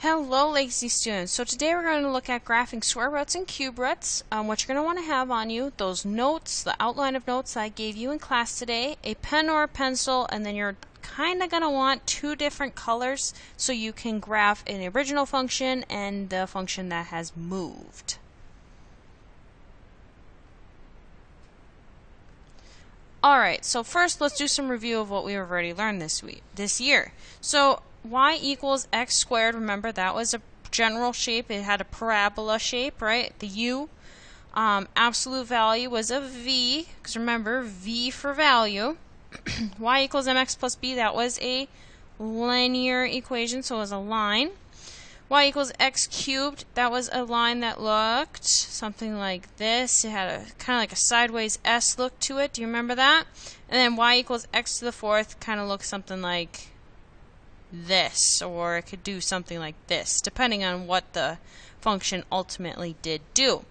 Hello, Lazy students. So today we're going to look at graphing square roots and cube roots. What you're going to want to have on you, those notes, the outline of notes I gave you in class today, a pen or a pencil, and then you're kind of going to want two different colors so you can graph an original function and the function that has moved. Alright, so first let's do some review of what we've already learned this year. So y equals x squared, remember that was a general shape, it had a parabola shape, right? The u. Absolute value was a v, because remember, v for value. Y equals mx plus b, that was a linear equation, so it was a line. Y equals x cubed, that was a line that looked something like this. It had a kind of like a sideways S look to it. Do you remember that? And then y equals x to the fourth kind of looks something like this, or it could do something like this, depending on what the function ultimately did do.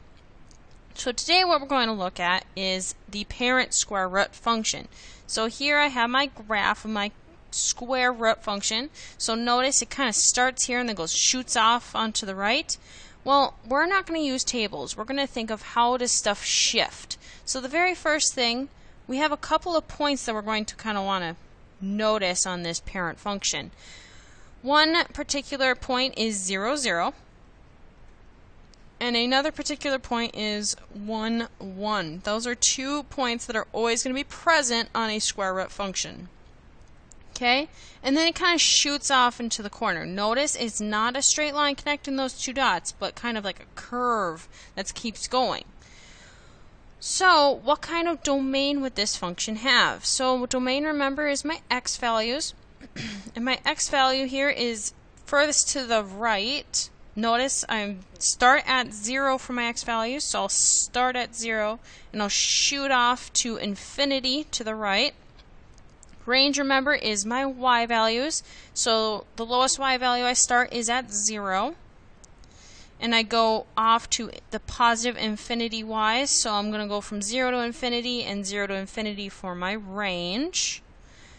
So today what we're going to look at is the parent square root function. So here I have my graph of my square root function. So notice it kind of starts here and then shoots off onto the right. Well, we're not going to use tables. We're going to think of how does stuff shift. So the very first thing, we have a couple of points that we're going to kind of want to notice on this parent function. One particular point is 0, 0. And another particular point is 1, 1. Those are 2 points that are always going to be present on a square root function. Okay, and then it kind of shoots off into the corner. Notice it's not a straight line connecting those 2 dots, but kind of like a curve that keeps going. So, what kind of domain would this function have? So, domain, remember, is my x values. And my x value here is furthest to the right. Notice I start at 0 for my x values, so I'll start at 0 and I'll shoot off to infinity to the right. Range, remember, is my y values. So the lowest y value I start is at 0. And I go off to the positive infinity y's. So I'm going to go from 0 to infinity and 0 to infinity for my range.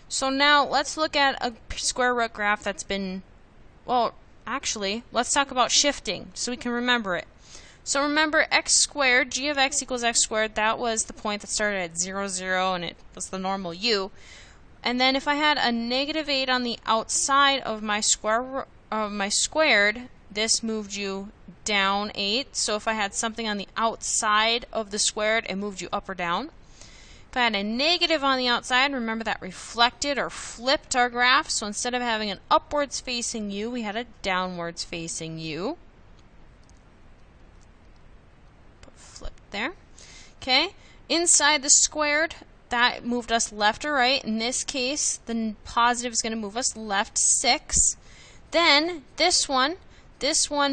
So now let's look at a square root graph that's been, well, actually, let's talk about shifting so we can remember it. So remember, x squared, g of x equals x squared, that was the point that started at 0, 0, and it was the normal u. And then if I had a negative 8 on the outside of my squared, this moved you down 8. So if I had something on the outside of the squared, it moved you up or down. If I had a negative on the outside, remember that reflected or flipped our graph. So instead of having an upwards facing u, we had a downwards facing u. Put flipped there. Okay. Inside the squared, that moved us left or right. In this case, the positive is going to move us left 6. Then this one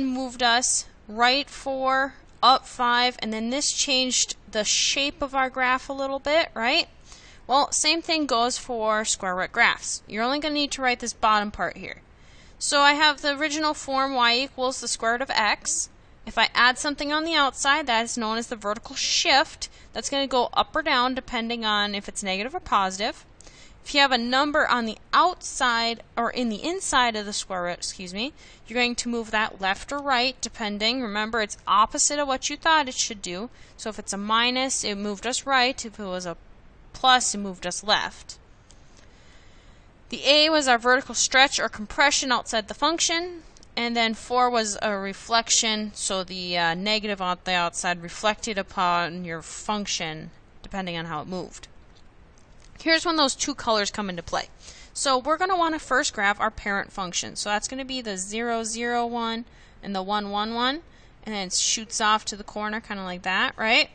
moved us right 4, up 5, and then this changed the shape of our graph a little bit, right? Well, same thing goes for square root graphs. You're only going to need to write this bottom part here. So I have the original form y equals the square root of x. If I add something on the outside, that is known as the vertical shift. That's going to go up or down depending on if it's negative or positive. If you have a number on the outside or in the inside of the square root, you're going to move that left or right depending. Remember, it's opposite of what you thought it should do. So if it's a minus, it moved us right. If it was a plus, it moved us left. The a was our vertical stretch or compression outside the function. And then 4 was a reflection, so the negative on the outside reflected upon your function depending on how it moved. Here's when those 2 colors come into play. So we're going to want to first graph our parent function. So that's going to be the 0, 0, 1 and the 1, 1, 1. And then it shoots off to the corner kind of like that, right?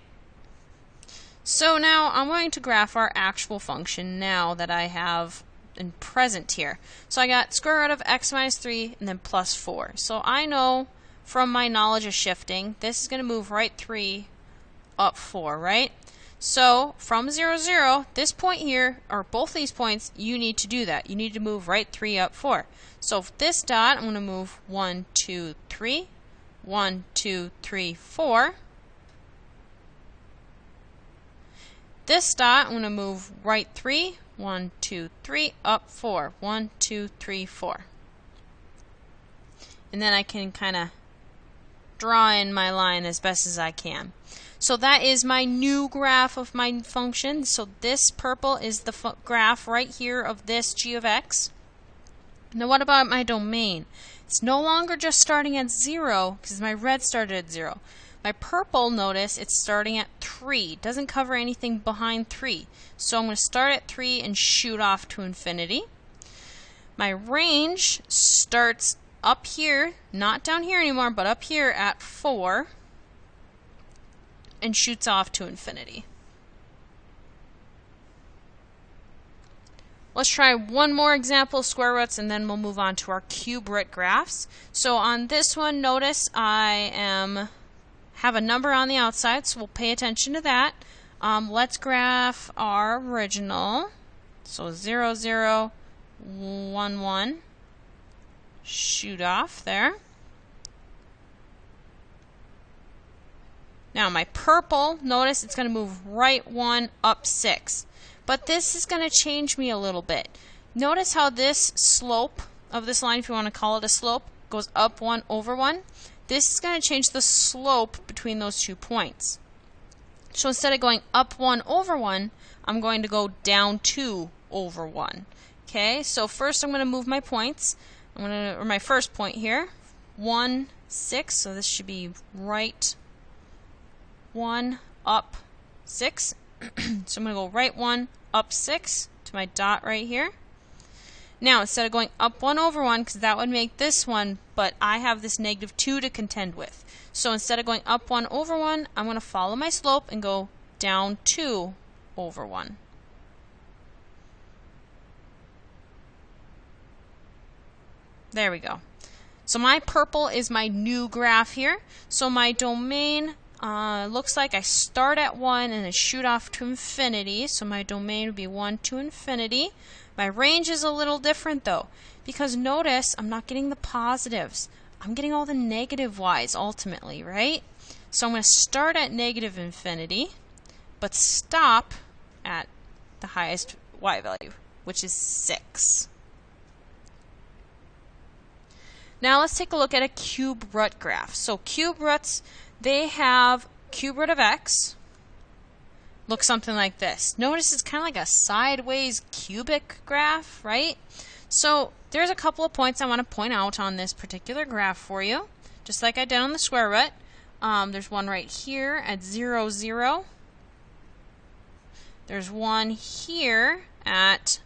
So now I'm going to graph our actual function now that I have in present here. So I got square root of x minus 3 and then plus 4. So I know from my knowledge of shifting, this is going to move right 3 up 4, right? So from 0, 0, this point here, or both these points, you need to do that. You need to move right 3 up 4. So this dot, I'm going to move 1, 2, 3, 1, 2, 3, 4. This dot, I'm going to move right 3, 1, 2, 3, up 4. 1, 2, 3, 4. And then I can kind of draw in my line as best as I can. So that is my new graph of my function. So this purple is the graph right here of this g of x. Now what about my domain? It's no longer just starting at 0 because my red started at 0. My purple, notice, it's starting at 3. It doesn't cover anything behind 3. So I'm going to start at 3 and shoot off to infinity. My range starts up here, not down here anymore, but up here at 4 and shoots off to infinity. Let's try one more example of square roots and then we'll move on to our cube root graphs. So on this one, notice I have a number on the outside, so we'll pay attention to that. Let's graph our original. So 0, 0, 1, 1. Shoot off there. Now my purple, notice it's going to move right 1, up 6. But this is going to change me a little bit. Notice how this slope of this line, if you want to call it a slope, goes up 1 over 1. This is going to change the slope between those 2 points. So instead of going up 1 over 1, I'm going to go down 2 over 1. Okay, so first I'm going to move my points. Or my first point here, 1, 6. So this should be right 1, up 6. So I'm going to go right 1, up 6 to my dot right here. Now, instead of going up 1 over 1, because that would make this one, but I have this negative 2 to contend with. So instead of going up 1 over 1, I'm going to follow my slope and go down 2 over 1. There we go. So my purple is my new graph here. So my domain looks like I start at 1 and I shoot off to infinity. So my domain would be 1 to infinity. My range is a little different though, because notice I'm not getting the positives. I'm getting all the negative y's ultimately, right? So I'm going to start at negative infinity, but stop at the highest y value, which is 6. Now let's take a look at a cube root graph. So cube roots, they have cube root of x. Looks something like this. Notice it's kind of like a sideways cubic graph, right? So there's a couple of points I want to point out on this particular graph for you, just like I did on the square root. There's one right here at 0, 0. There's one here at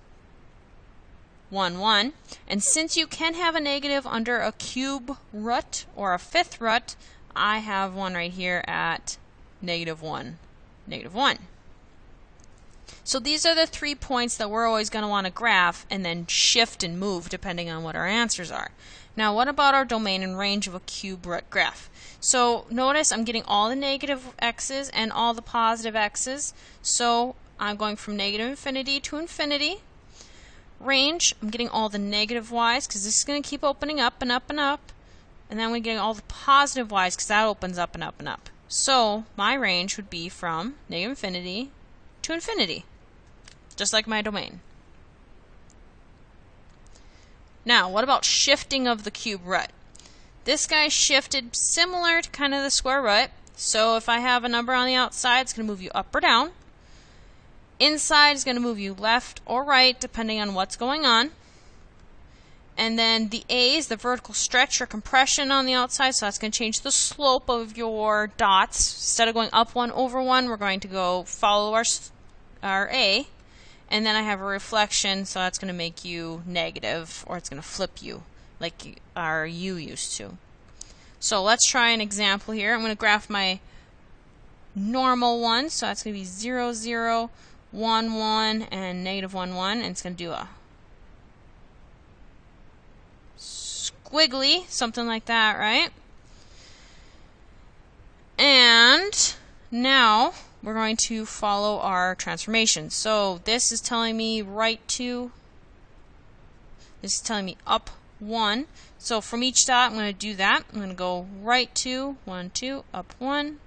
1, 1. And since you can have a negative under a cube root or a fifth root, I have one right here at negative 1, negative 1. So these are the 3 points that we're always going to want to graph and then shift and move depending on what our answers are. Now what about our domain and range of a cube root graph? So notice I'm getting all the negative x's and all the positive x's. So I'm going from negative infinity to infinity. Range, I'm getting all the negative y's because this is going to keep opening up and up and up. And then we're getting all the positive y's because that opens up and up and up. So my range would be from negative infinity to infinity, just like my domain. Now, what about shifting of the cube root? This guy shifted similar to kind of the square root. So if I have a number on the outside, it's going to move you up or down. Inside is going to move you left or right, depending on what's going on. And then the A is the vertical stretch or compression on the outside, so that's going to change the slope of your dots. Instead of going up 1 over 1, we're going to go follow our A. And then I have a reflection, so that's going to make you negative, or it's going to flip you, like our U used to. So let's try an example here. I'm going to graph my normal one, so that's going to be 0, 0, 1, 1, and negative 1, 1, and it's going to do a squiggly, something like that, right? And now we're going to follow our transformation. So this is telling me right 2, this is telling me up 1. So from each dot, I'm going to do that. I'm going to go right 2, 1, 2, up 1,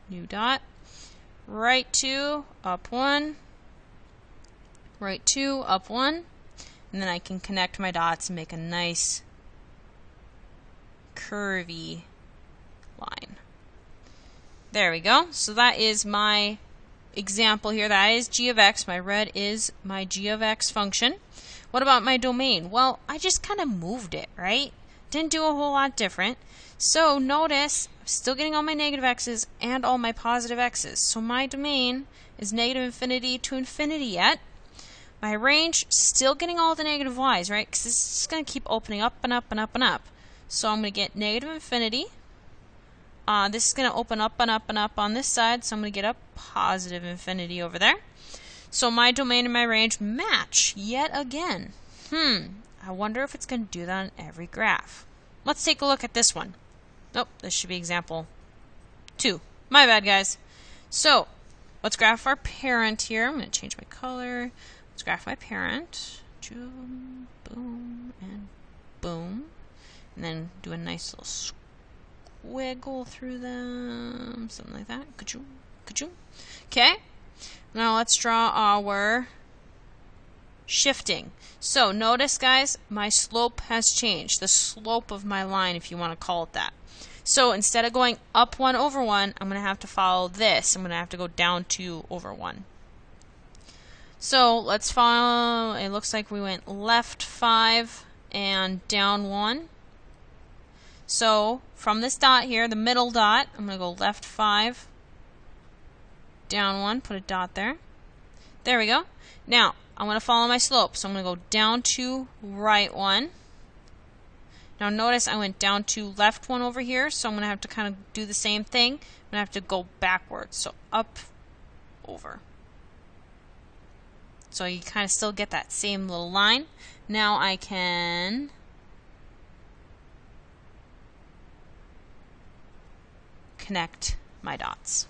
new dot, right 2, up 1, right 2, up 1, and then I can connect my dots and make a nice curvy line. There we go. So that is my example here. That is g of x. My red is my g of x function. What about my domain? Well, I just kind of moved it, right? Didn't do a whole lot different. So notice I'm still getting all my negative x's and all my positive x's. So my domain is negative infinity to infinity yet. My range, still getting all the negative y's, right? Because this is going to keep opening up and up and up and up. So I'm going to get negative infinity. This is going to open up and up and up on this side, so I'm going to get a positive infinity over there. So my domain and my range match yet again. I wonder if it's going to do that on every graph. Let's take a look at this one. Nope, this should be example 2. My bad, guys. So let's graph our parent here. I'm going to change my color. Let's graph my parent. Boom, boom, and boom. And then do a nice little squiggle through them. Something like that. Ka-choom, ka-choom. Okay. Now let's draw our shifting. So notice, guys, my slope has changed. The slope of my line, if you want to call it that. So instead of going up 1 over 1, I'm going to have to follow this. I'm going to have to go down 2 over 1. So let's follow. It looks like we went left 5 and down 1. So from this dot here, the middle dot, I'm going to go left 5, down 1, put a dot there. There we go. Now, I'm going to follow my slope. So I'm going to go down 2, right 1. Now notice I went down 2, left 1 over here, so I'm going to have to kind of do the same thing. I'm going to have to go backwards. So up, over. So you kind of still get that same little line. Now I can connect my dots.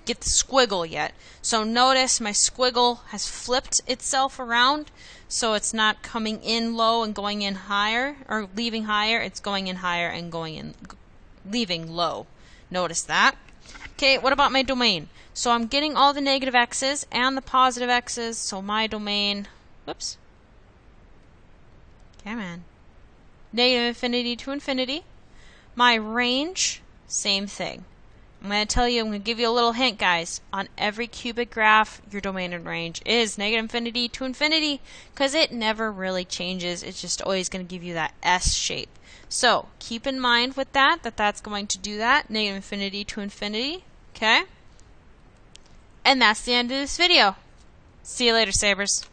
Get the squiggle yet. So notice my squiggle has flipped itself around, so it's not coming in low and going in higher, or leaving higher. It's going in higher and going in, leaving low. Notice that. Okay, what about my domain? So I'm getting all the negative x's and the positive x's, so my domain, whoops, come on, negative infinity to infinity. My range, same thing. I'm going to tell you, I'm going to give you a little hint, guys. On every cubic graph, your domain and range is negative infinity to infinity, because it never really changes. It's just always going to give you that S shape. So keep in mind with that, that's going to do that, negative infinity to infinity. Okay? And that's the end of this video. See you later, Sabers.